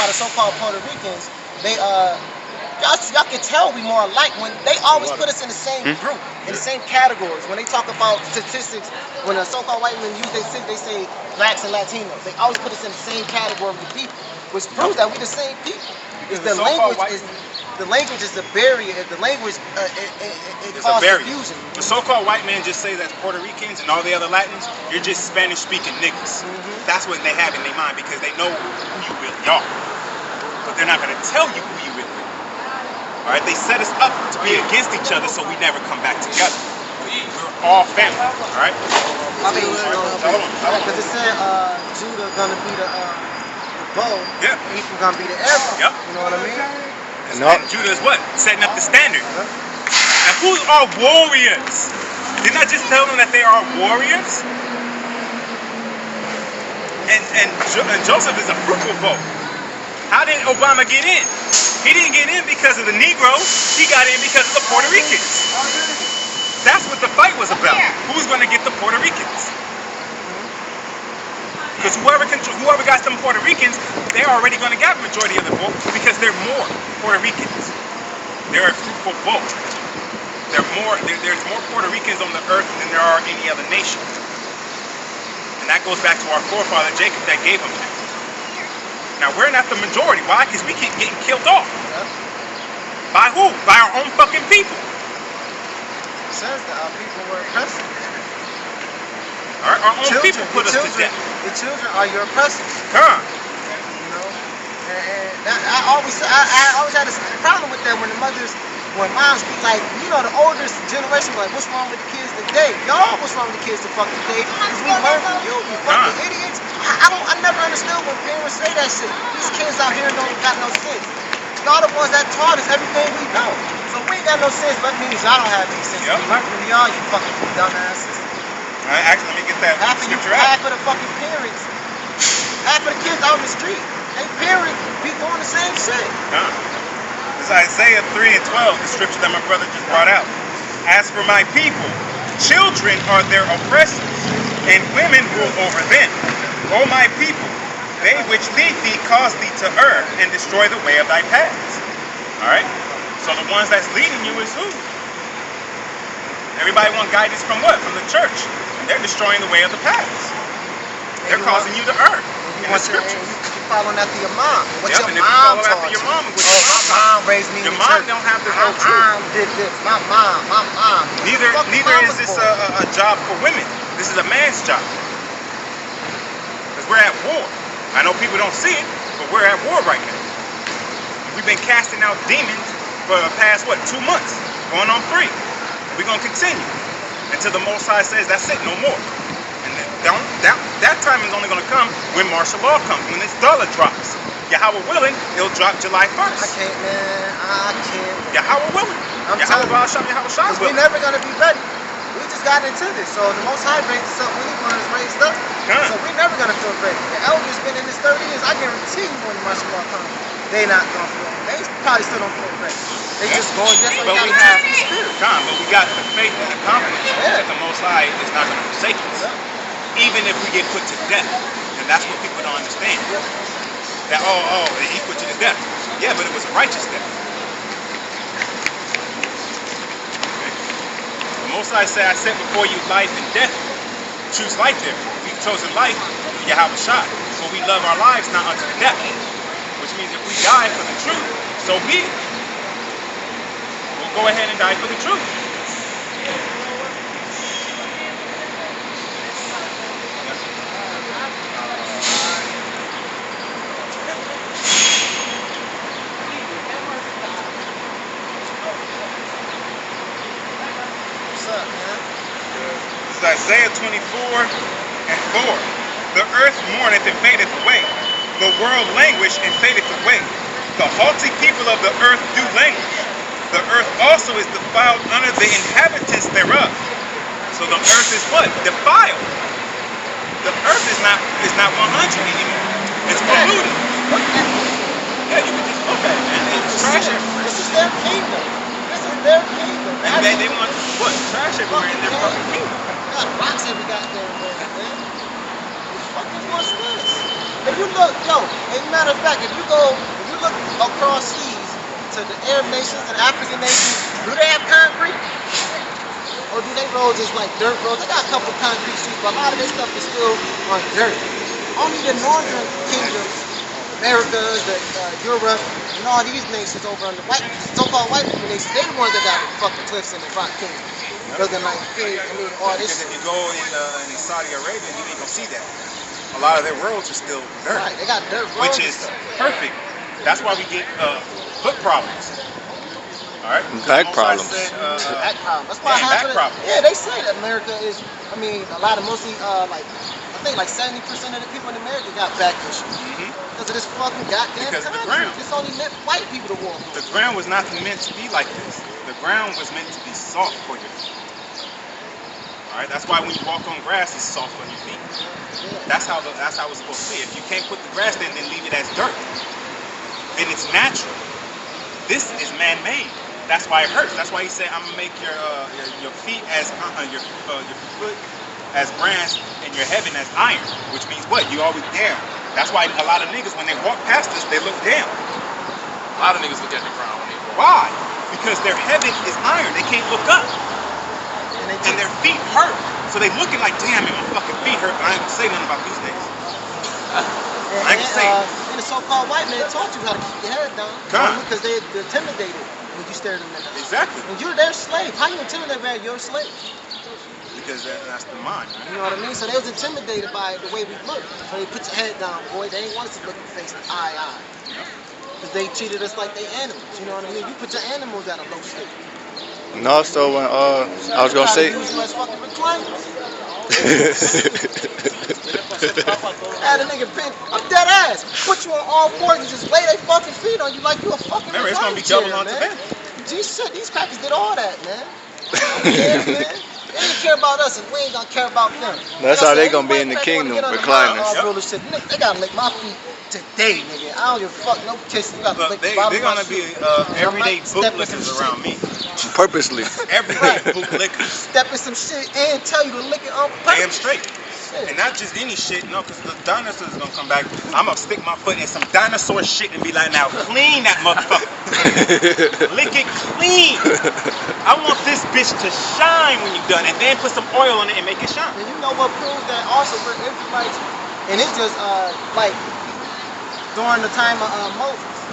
how the so-called Puerto Ricans, they y'all can tell we more alike when they always put us in the same group, in the same categories. When they talk about statistics, when the so-called white men use they say blacks and Latinos. They always put us in the same category of the people, which proves that we're the same people. It's the language is the barrier. The language it causes confusion. The so-called white men just say that Puerto Ricans and all the other Latins, you're just Spanish-speaking niggas. That's what they have in their mind because they know who you really are. But they're not going to tell you who you really are. All right, they set us up to be against each other so we never come back together. We're all family, all right? I mean, because it said Judah gonna be the bow, Ephraim gonna be the arrow. Yep. You know what I mean? And Judah is what? Setting up the standard. And who are warriors? Didn't I just tell them that they are warriors? And Joseph is a fruitful bow. How did Obama get in? He didn't get in because of the Negroes. He got in because of the Puerto Ricans. That's what the fight was about. Who's going to get the Puerto Ricans? Because whoever got some Puerto Ricans, they're already going to get the majority of the vote because they're more Puerto Ricans. They're a fruitful vote. There's more Puerto Ricans on the earth than there are any other nation. And that goes back to our forefather Jacob that gave them that. Now we're not the majority. Why? Because we keep getting killed off. By who? By our own fucking people. It says that our people were oppressed. Our own people put us to death. The children are your oppressors. Come on. You know, and I always had a problem with that when moms be like, you know, the older generation be like, what's wrong with the kids today? Y'all, what's wrong with the kids to fuck today? Because we murder you fucking idiots. I never understood when parents say that shit. These kids out here don't got no sense. Y'all the ones that taught us everything we know. So we ain't got no sense, but that means y'all don't have any sense. We learned from y'all, you fucking dumbasses. Alright, actually, let me get that scripture out. Half of the fucking parents, half of the kids out in the street, they parents be doing the same shit. This is Isaiah 3 and 12, the scripture that my brother just brought out. As for my people, children are their oppressors, and women rule over them. O my people, they which lead thee cause thee to err and destroy the way of thy paths. Alright? So the ones that's leading you is who? Everybody want guidance from what? From the church. And they're destroying the way of the paths. They're causing you to err in the scriptures. You're following after your mom. What your and mom if you follow after your mom, my mom raised me in your the mom church. don't have to know truth. My mom did this. My mom. Neither is this a job for women. This is a man's job. We're at war. I know people don't see it, but we're at war right now. We've been casting out demons for the past, 2 months? Going on 3. We're going to continue until the Most High says, that's it, no more. And that time is only going to come when martial law comes, when this dollar drops. Yahweh willing, it'll drop July 1st. I can't. Yahweh willing. Yahweh willing. We're never going to be ready. We just got into this, so the Most High raised us up. We need one that's raised us. So we're never gonna feel ready. The elders been in this 30 years. I guarantee you, when the martial law comes, they not gonna feel. They probably still don't feel ready. They just going different. But we have the spirit. But we got the faith and the confidence that the Most High is not gonna forsake us, even if we get put to death. And that's what people don't understand. That he put you to death. Yeah, but it was a righteous death. Most High said, I set before you life and death. Choose life there. We've chosen life for Yahweh Shai. So we love our lives not unto the death. Which means if we die for the truth, so be it. We'll go ahead and die for the truth. Isaiah 24 and 4. The earth mourneth and fadeth away. The world languish and fadeth away. The haughty people of the earth do languish. The earth also is defiled under the inhabitants thereof. So the earth is what? Defiled. The earth is not 100 anymore. It's polluted. Yeah, you can just look at it, man. It's trash everywhere. This is their kingdom. This is their kingdom. And they want what? Trash everywhere in their fucking kingdom. Got rocks every goddamn way, man. What the fuck is what's this? If you look, yo, as a matter of fact, if you look across seas to the Arab nations and African nations, do they have concrete? Or do they roads just like dirt roads? They got a couple concrete streets, but a lot of their stuff is still on dirt. Only the northern kingdoms, Americas, Europe, and all these nations over on the so-called white people nations, they're the ones that got the fucking cliffs and the rock kingdoms. Looking like, all this. Because if you go in Saudi Arabia, you ain't gonna see that. A lot of their roads are still dirt. Right, they got dirt roads. Which is perfect. That's why we get foot problems. All right. Back problems. Back problems. That's why back problems. Yeah, they say that America is. I mean, a lot of mostly like I think like 70% of the people in America got back issues because of this fucking goddamn Because of the country. ground. It's only meant white people to walk. The ground was not meant to be like this. The ground was meant to be soft for your feet. All right. That's why when you walk on grass, it's soft on your feet. Yeah. That's how it's supposed to be. If you can't put the grass there, then leave it as dirt. And it's natural. This is man-made. That's why it hurts. That's why he said, "I'm gonna make your feet as your foot as bronze and your heaven as iron," which means what? You always down. That's why a lot of niggas when they walk past us, they look down. A lot of niggas look at the ground when they walk. Why? Because their heaven is iron. They can't look up, and their feet hurt. So they looking like, "Damn, man, my fucking feet hurt." But I ain't gonna say nothing about these niggas. I ain't gonna say. And the so-called white man taught you how to keep your head down because they're intimidated when you stare them in the eye. Exactly. And you're their slave. How you intimidate man? You're a slave. Because that's the mind. Right? You know what I mean? So they was intimidated by the way we look. So they put your head down, boy. They ain't want us to look in face and eye. Because they treated us like they animals. You know what I mean? You put your animals at a low state. And also, when I was gonna say, Use you as fucking recliners. Had a nigga pin, I'm dead ass. Put you on all fours and just lay their fucking feet on you like you a fucking Remember, it's gonna be recliner double chair, onto man. them. Shit, these crackers did all that, man. Yeah, man. They ain't care about us and we ain't gonna care about them. That's Like I how they said, gonna be any in the white cracker wanna kingdom, get on the recliners. all rulership. Nigga, they gotta lick my feet today, nigga. I don't give a fuck, no kissing. You gotta Look, lick the bottom they're of my gonna be shoe. everyday I might step in bootlickers some around shit. me. purposely. Everyday bootlickers. Step in some shit and tell you to lick it on Damn purpose. straight. Shit. And not just any shit, no, because the dinosaurs is gonna come back. I'm gonna stick my foot in some dinosaur shit and be like, now clean that motherfucker. Lick it clean. I want this bitch to shine when you're done, and then put some oil on it and make it shine. And you know what proves that also we're Israelites? And it's just like during the time of Moses.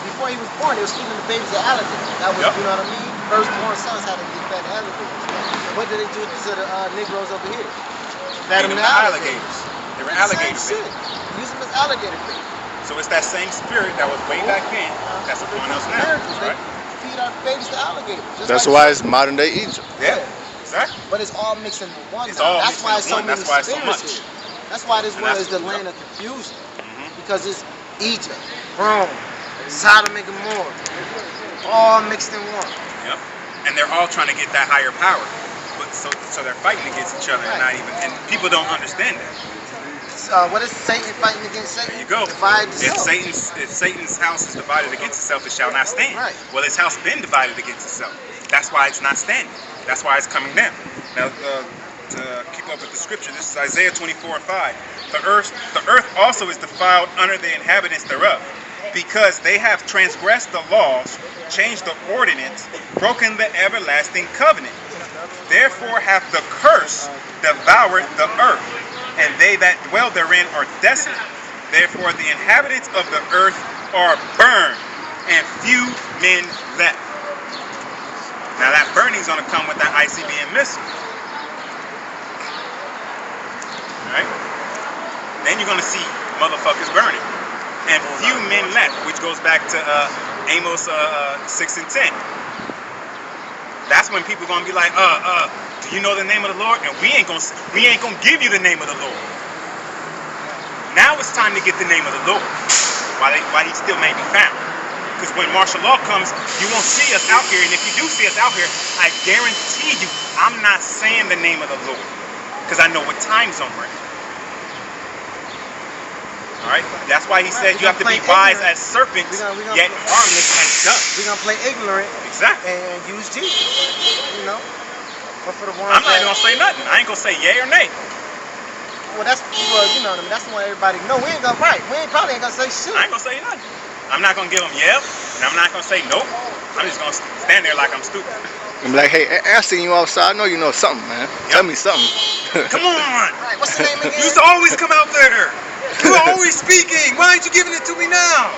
Before he was born, they was feeding the babies of alligators. That was, you know what I mean? Firstborn sons had to get fed alligators. And what did they do to the Negroes over here? Fed them to alligators. They were alligator Same bait. shit. Use them as alligator bait. So it's that same spirit that was way back then. That's upon us now. Americans, Right? they feed our babies to alligators. Just That's like why it's modern day Egypt. Yeah. Exactly. But it's all mixed into one. It's now. all That's mixed why into it's so one. many That's why it's so spirits much. here. That's why this And world that's is the what- land of confusion. Because it's Egypt, Rome, Sodom and Gomorrah, all mixed in one. Yep. And they're all trying to get that higher power. But so they're fighting against each other, and people don't understand that. What is Satan fighting against Satan? There you go. Divide the If self. Satan's house is divided against itself, it shall not stand. Right. Well, his house been divided against itself. That's why it's not standing. That's why it's coming down. Now, to keep up with the scripture, this is Isaiah 24:5. The earth also is defiled under the inhabitants thereof, because they have transgressed the laws, changed the ordinance, broken the everlasting covenant. Therefore hath the curse devoured the earth, and they that dwell therein are desolate. Therefore the inhabitants of the earth are burned, and few men left. Now that burning's gonna come with that ICBM missile. Right? Then you're gonna see motherfuckers burning, and few men left, which goes back to Amos 6 and 10. That's when people gonna be like, do you know the name of the Lord? And we ain't gonna give you the name of the Lord. Now it's time to get the name of the Lord, while he still may be found. Because when martial law comes, you won't see us out here, and if you do see us out here, I guarantee you, I'm not saying the name of the Lord, because I know what time zone we're in. All right, that's why he said you have to be wise as serpents, yet harmless as doves. We're gonna play ignorant Exactly. and use Jesus. You know? But for the ones I'm not that, even gonna say nothing. I ain't gonna say yay or nay. well, you know what I mean. That's the one everybody know. We probably ain't gonna say shit. I ain't gonna say nothing. I'm not gonna give them yep, and I'm not gonna say nope. I'm just gonna stand there like I'm stupid. I'm like, hey, I seen you outside. I know you know something, man. Tell me something. Come on. Right, what's the name again? You used to always come out there. You were always speaking. Why aren't you giving it to me now?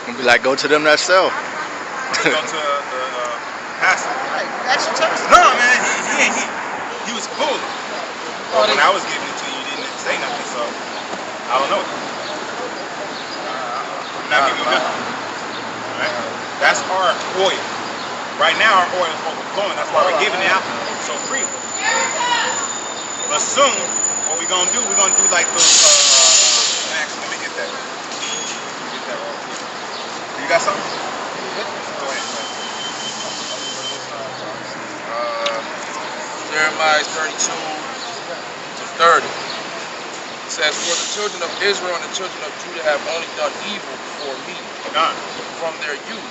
I'm be like, go to them that sell. Go to the pastor. Right, action church. No, man, he was cool. Well, when I was giving it to you, you didn't say nothing, so I don't know. I'm not giving you nothing. Right? That's our oil. Right now, our oil is overflowing. That's why we're giving it out so freely. But soon, what we're gonna do? We're gonna do like those. Actually, let me get that. You got something? Go ahead. Jeremiah 32-30. It says, for the children of Israel and the children of Judah have only done evil before me from their youth.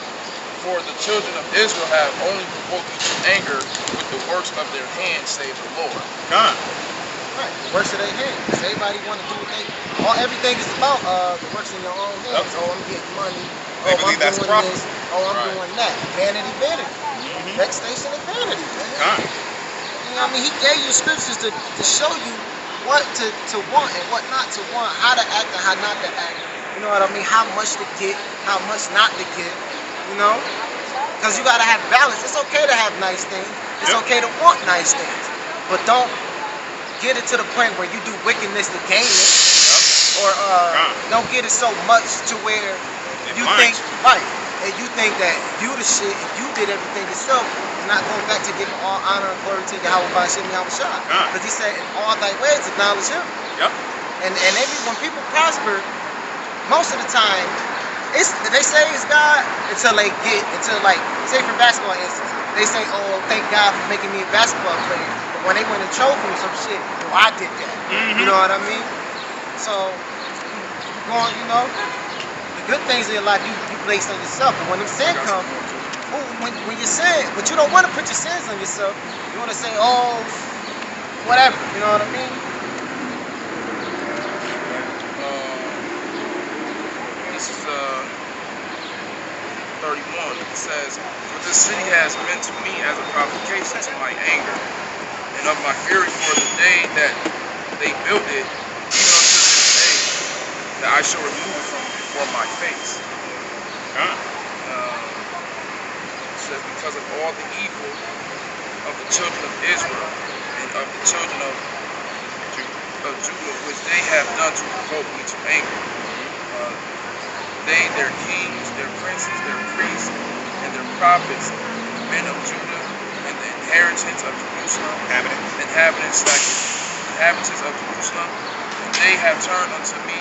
For the children of Israel have only provoked me to anger with the works of their hands, save the Lord. Right, the works of their hands. Everybody want to do what they. Everything is about the works in your own hands. Oh, I'm getting money. They Oh, believe I'm that's doing profit. this. Oh, I'm doing that. Vanity. Vexation and vanity, man. You know what I mean? He gave you scriptures to show you what to want and what not to want, how to act and how not to act. You know what I mean? How much to get, how much not to get. You know? Because you got to have balance. It's okay to have nice things. It's okay to want nice things. But don't get it to the point where you do wickedness to gain it. Or don't get it so much to where you think, right, and you think that you the shit and you did everything yourself, and not going back to giving all honor and glory to Yahweh Bashim Yahushua. Because he said, in all thy ways acknowledge him. And when people prosper, most of the time, they say it's God until like, say for basketball instance, they say, oh, thank God for making me a basketball player. But when they win a trophy or some shit, oh, I did that. You know what I mean? So, you know, the good things in your life, you place on yourself. But when the sin comes, when you sin, but you don't want to put your sins on yourself. You want to say, oh, whatever. You know what I mean? This is 31. It says, for this city has been to me as a provocation to my anger, and of my fury for the day that they built it, even unto this day, that I shall remove it from before my face. It says, because of all the evil of the children of Israel and of the children of Judah, which they have done to provoke me to anger. They, their kings, their princes, their priests, and their prophets, the men of Judah, and the inheritance of Jerusalem, inhabitants of Jerusalem, and they have turned unto me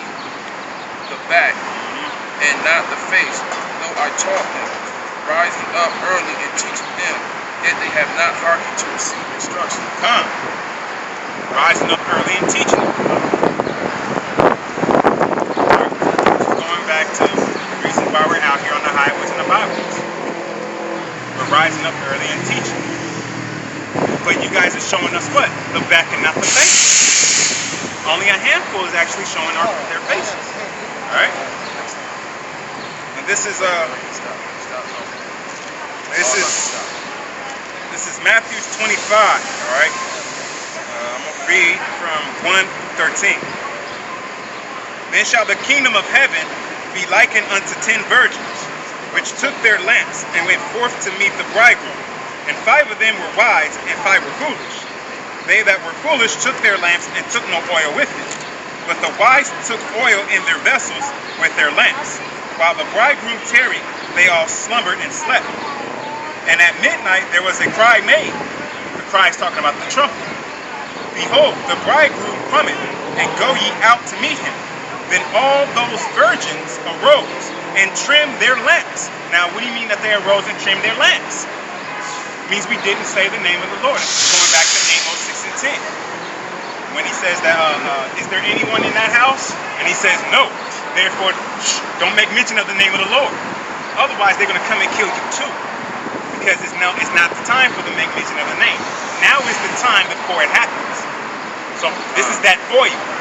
the back, and not the face, though I taught them, rising up early and teaching them, yet they have not hearkened to receive instruction. Rising up early and teaching them. Back to the reason why we're out here on the highways and the byways. We're rising up early and teaching. But you guys are showing us what? The back and not the face. Only a handful is actually showing their faces. Alright? And this is Matthew 25. Alright? I'm gonna read from 1-13. Then shall the kingdom of heaven be likened unto 10 virgins, which took their lamps and went forth to meet the bridegroom. And 5 of them were wise, and 5 were foolish. They that were foolish took their lamps and took no oil with them. But the wise took oil in their vessels with their lamps. While the bridegroom tarried, they all slumbered and slept. And at midnight there was a cry made. The cry is talking about the trumpet. Behold, the bridegroom cometh, and go ye out to meet him. Then all those virgins arose and trimmed their lamps. Now, what do you mean that they arose and trimmed their lamps? It means we didn't say the name of the Lord. Going back to Amos 6 and 10. When he says that, is there anyone in that house? And he says, no. Therefore, don't make mention of the name of the Lord. Otherwise, they're going to come and kill you too. Because it's not the time for them to make mention of the name. now is the time before it happens. So this is that oil.